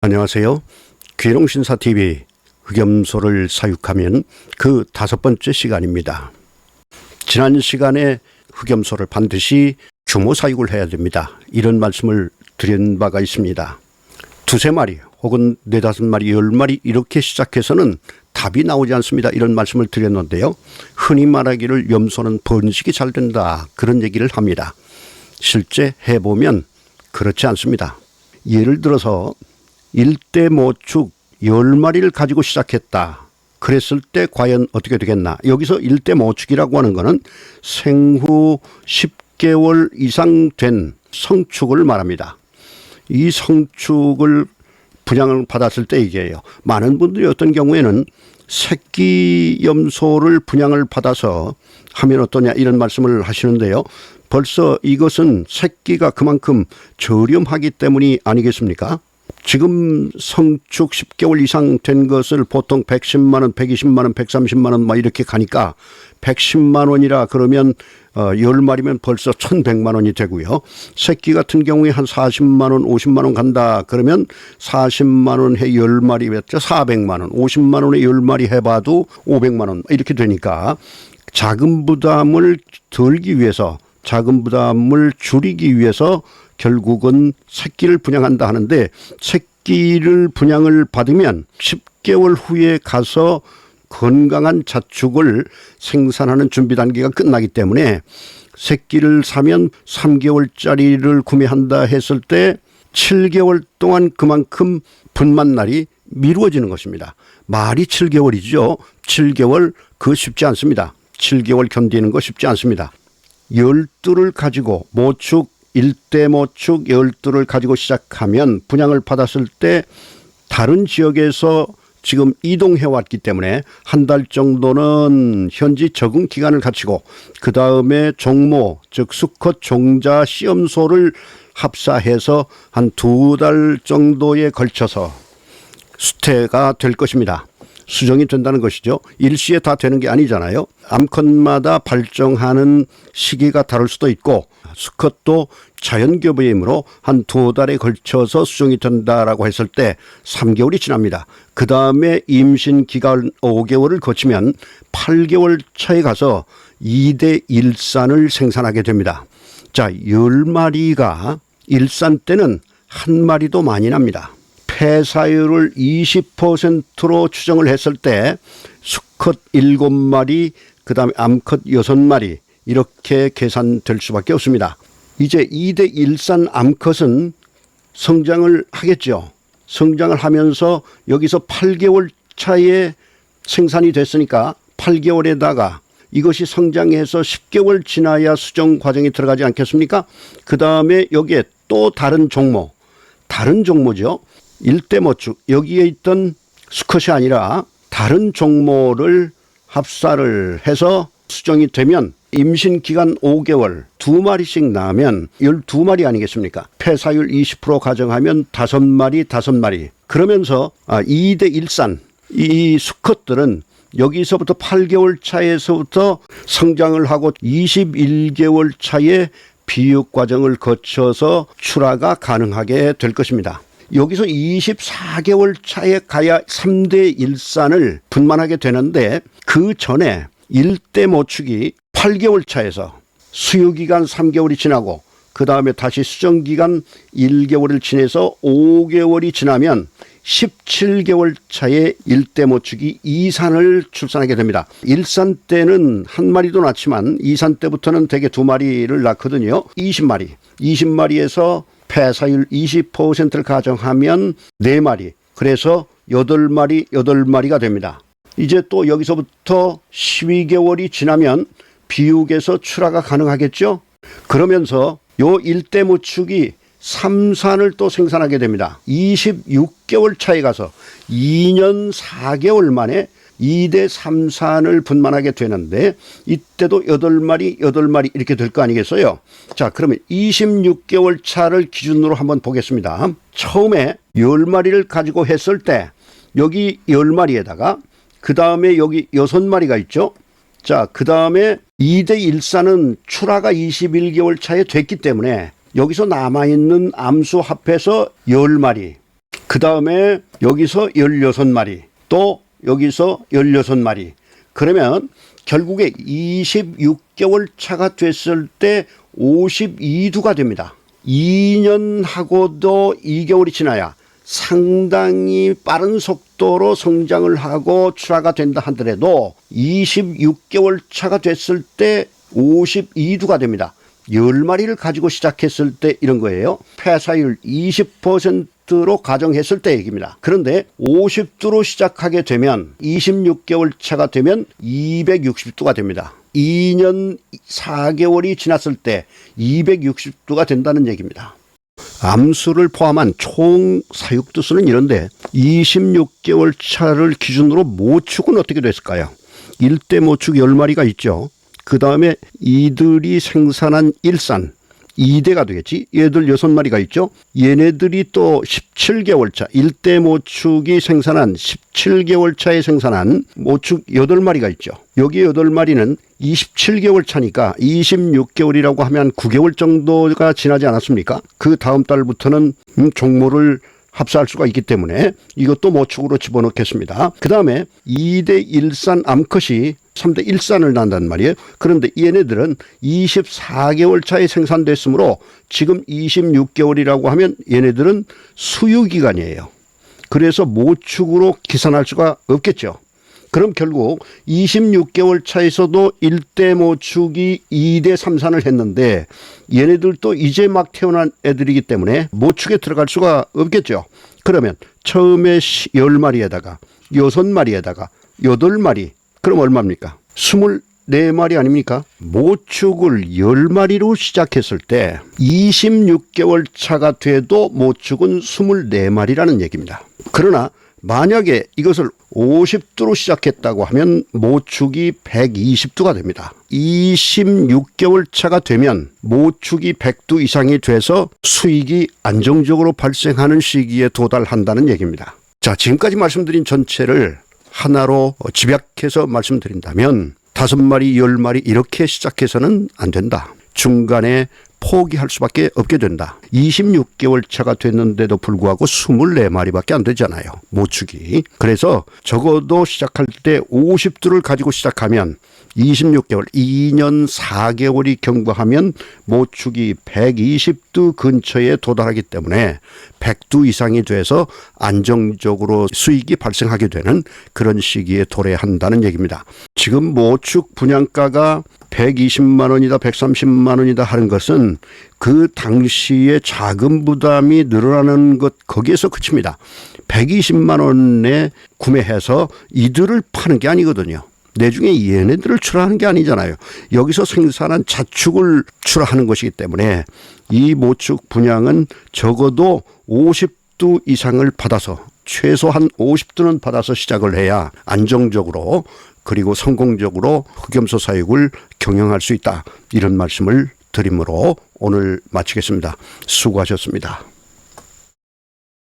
안녕하세요. 귀농신사TV 흑염소를 사육하면 그 5번째 시간입니다. 지난 시간에 흑염소를 반드시 규모 사육을 해야 됩니다. 이런 말씀을 드린 바가 있습니다. 2-3마리 혹은 4-5마리, 10마리 이렇게 시작해서는 답이 나오지 않습니다. 이런 말씀을 드렸는데요. 흔히 말하기를 염소는 번식이 잘 된다, 그런 얘기를 합니다. 실제 해보면 그렇지 않습니다. 예를 들어서 일대 모축 10마리를 가지고 시작했다. 그랬을 때 과연 어떻게 되겠나. 여기서 일대 모축이라고 하는 것은 생후 10개월 이상 된 성축을 말합니다. 이 성축을 분양을 받았을 때 얘기해요. 많은 분들이 어떤 경우에는 새끼 염소를 분양을 받아서 하면 어떠냐 이런 말씀을 하시는데요. 벌써 이것은 새끼가 그만큼 저렴하기 때문이 아니겠습니까? 지금 성축 10개월 이상 된 것을 보통 110만 원, 120만 원, 130만 원 막 이렇게 가니까 110만 원이라 그러면 10마리면 벌써 1100만 원이 되고요. 새끼 같은 경우에 한 40만 원, 50만 원 간다 그러면 40만 원 해 10마리 했죠. 400만 원, 50만 원에 10마리 해봐도 500만 원 이렇게 되니까 자금 부담을 덜기 위해서, 자금 부담을 줄이기 위해서 결국은 새끼를 분양한다 하는데, 새끼를 분양을 받으면 10개월 후에 가서 건강한 자축을 생산하는 준비 단계가 끝나기 때문에 새끼를 사면 3개월짜리를 구매한다 했을 때 7개월 동안 그만큼 분만날이 미루어지는 것입니다. 말이 7개월이죠. 7개월 그거 쉽지 않습니다. 7개월 견디는 거 쉽지 않습니다. 12를 가지고 모축, 일대 모축 12를 가지고 시작하면 분양을 받았을 때 다른 지역에서 지금 이동해 왔기 때문에 한 달 정도는 현지 적응 기간을 갖추고 그 다음에 종모, 즉 수컷 종자 시험소를 합사해서 한 2달 정도에 걸쳐서 수태가 될 것입니다. 수정이 된다는 것이죠. 일시에 다 되는 게 아니잖아요. 암컷마다 발정하는 시기가 다를 수도 있고 수컷도 자연교배이므로 한 2달에 걸쳐서 수정이 된다라고 했을 때 3개월이 지납니다. 그 다음에 임신 기간 5개월을 거치면 8개월 차에 가서 2대 일산을 생산하게 됩니다. 자, 10마리가 일산 때는 한 마리도 많이 납니다. 폐사율을 20%로 추정을 했을 때 수컷 7마리, 그 다음에 암컷 6마리 이렇게 계산될 수밖에 없습니다. 이제 2대 일산 암컷은 성장을 하겠죠. 성장을 하면서 여기서 8개월 차에 생산이 됐으니까 8개월에다가 이것이 성장해서 10개월 지나야 수정 과정이 들어가지 않겠습니까? 그 다음에 여기에 또 다른 종모, 다른 종모죠. 일대 모축, 여기에 있던 수컷이 아니라 다른 종모를 합사를 해서 수정이 되면 임신 기간 5개월 2마리씩 나면 12마리 아니겠습니까? 폐사율 20% 가정하면 5마리. 그러면서 2대 일산, 이 수컷들은 여기서부터 8개월 차에서부터 성장을 하고 21개월 차에 비육 과정을 거쳐서 출하가 가능하게 될 것입니다. 여기서 24개월 차에 가야 3대 일산을 분만하게 되는데 그 전에 1대 모축이 8개월 차에서 수유기간 3개월이 지나고 그 다음에 다시 수정기간 1개월을 지내서 5개월이 지나면 17개월 차에 1대 모축이 2산을 출산하게 됩니다. 1산 때는 한 마리도 낳지만 2산 때부터는 대개 2마리를 낳거든요. 20마리에서 폐사율 20%를 가정하면 4마리, 그래서 8마리가 됩니다. 이제 또 여기서부터 12개월이 지나면 비육에서 출하가 가능하겠죠. 그러면서 요 일대 모축이 3산을 또 생산하게 됩니다. 26개월 차에 가서 2년 4개월 만에 2대 3산을 분만하게 되는데 이때도 8마리 이렇게 될 거 아니겠어요? 자, 그러면 26개월 차를 기준으로 한번 보겠습니다. 처음에 10마리를 가지고 했을 때 여기 10마리에다가 그 다음에 여기 6마리가 있죠. 자, 그 다음에 2대 일산은 출하가 21개월 차에 됐기 때문에 여기서 남아있는 암수 합해서 10마리. 그 다음에 여기서 16마리, 또 여기서 16마리. 그러면 결국에 26개월 차가 됐을 때 52두가 됩니다. 2년하고도 2개월이 지나야 상당히 빠른 속도로 성장을 하고 출하가 된다 하더라도 26개월 차가 됐을 때 52두가 됩니다. 10마리를 가지고 시작했을 때 이런 거예요. 폐사율 20%로 가정했을 때 얘기입니다. 그런데 50두로 시작하게 되면 26개월 차가 되면 260두가 됩니다. 2년 4개월이 지났을 때 260두가 된다는 얘기입니다. 암수를 포함한 총 사육두 수는 이런데 26개월 차를 기준으로 모축은 어떻게 됐을까요? 1대 모축 10마리가 있죠. 그 다음에 이들이 생산한 일산 2대가 되겠지. 얘들 6마리가 있죠. 얘네들이 또 17개월 차 1대 모축이 생산한 17개월 차에 생산한 모축 8마리가 있죠. 여기 8마리는 27개월 차니까 26개월이라고 하면 9개월 정도가 지나지 않았습니까? 그 다음 달부터는 종모를 합사할 수가 있기 때문에 이것도 모축으로 집어넣겠습니다. 그 다음에 2대 일산 암컷이 3대 일산을 낳는단 말이에요. 그런데 얘네들은 24개월 차에 생산됐으므로 지금 26개월이라고 하면 얘네들은 수유기간이에요. 그래서 모축으로 계산할 수가 없겠죠. 그럼 결국 26개월 차에서도 1대 모축이 2대 삼산을 했는데 얘네들도 이제 막 태어난 애들이기 때문에 모축에 들어갈 수가 없겠죠. 그러면 처음에 10마리에다가 6마리에다가 8마리 그럼 얼마입니까? 24마리 아닙니까? 모축을 10마리로 시작했을 때 26개월 차가 돼도 모축은 24마리라는 얘기입니다. 그러나 만약에 이것을 50두로 시작했다고 하면 모축이 120두가 됩니다. 26개월 차가 되면 모축이 100두 이상이 돼서 수익이 안정적으로 발생하는 시기에 도달한다는 얘기입니다. 자, 지금까지 말씀드린 전체를 하나로 집약해서 말씀드린다면 5마리, 10마리 이렇게 시작해서는 안 된다. 중간에 포기할 수밖에 없게 된다. 26개월 차가 됐는데도 불구하고 24마리밖에 안 되잖아요. 모축이. 그래서 적어도 시작할 때 50두를 가지고 시작하면 26개월, 2년 4개월이 경과하면 모축이 120두 근처에 도달하기 때문에 100두 이상이 돼서 안정적으로 수익이 발생하게 되는 그런 시기에 도래한다는 얘기입니다. 지금 모축 분양가가 120만 원이다 130만 원이다 하는 것은 그 당시에 자금 부담이 늘어나는 것 거기에서 그칩니다. 120만 원에 구매해서 이들을 파는 게 아니거든요. 내중에 얘네들을 출하하는 게 아니잖아요. 여기서 생산한 자축을 출하하는 것이기 때문에 이 모축 분양은 적어도 50두 이상을 받아서 최소한 50두는 받아서 시작을 해야 안정적으로 그리고 성공적으로 흑염소 사육을 경영할 수 있다. 이런 말씀을 드림으로 오늘 마치겠습니다. 수고하셨습니다.